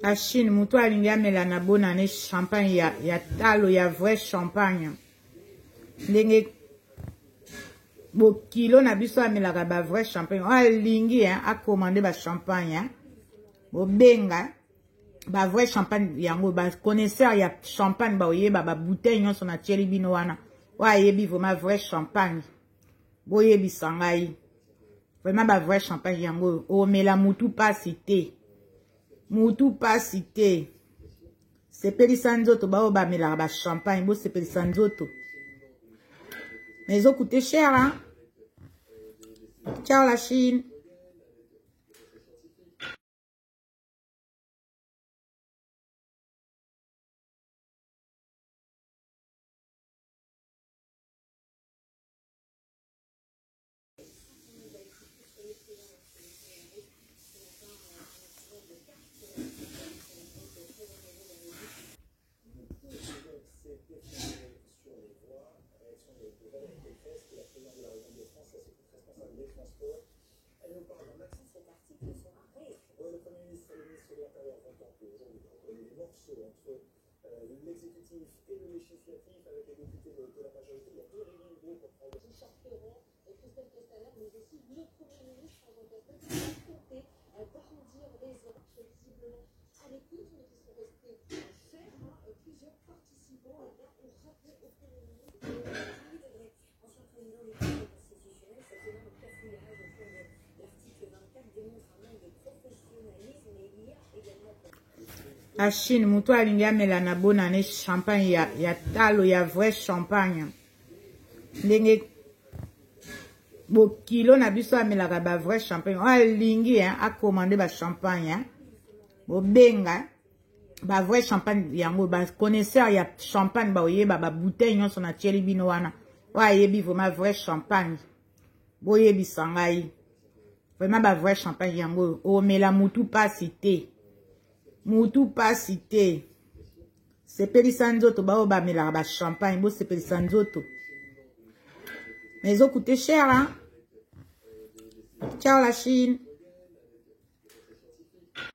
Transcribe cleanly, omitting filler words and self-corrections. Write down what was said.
La Chine, mutu alingi amela na bonane champagne ya talo ya vrai champagne. Ndenge bo kilo na biso amelaka ba vrai champagne. Alingi a commandé ba champagne. Bo benga ba vrai champagne yango ba connaisseur ya champagne ba oyeba ba bouteille nyonso na tieli bino wana. Wa yebi vraiment vrai champagne. Bo yebi sangai. Vraiment ba vrai champagne yango o mela mutu pas cité. Mutu pas cité. C'est Pélisanzoto, ba mela ba champagne, bo c'est Pélisanzoto. Mais ils ont coûté cher, hein. Ciao la Chine. La Chine, mutu alingi amela na bonane champagne ya talo ya vrai champagne. Ndenge bo kilo na biso amelaka ba vrai champagne. Alingi a commandé ba champagne. Bo benga ba vrai champagne yango ba connaisseur ya champagne ba oyeba ba bouteille nyonso na tieli bino wana. Wa yebi vraiment vrai champagne. Bo yebi sangai. Vraiment ba vrai champagne yango o mela mutu pas cité. Mutu pas cité. C'est Pélisanzoto, ba mela ba champagne, bo c'est Pélisanzoto. Mais ils ont coûté cher, hein. Ciao la Chine.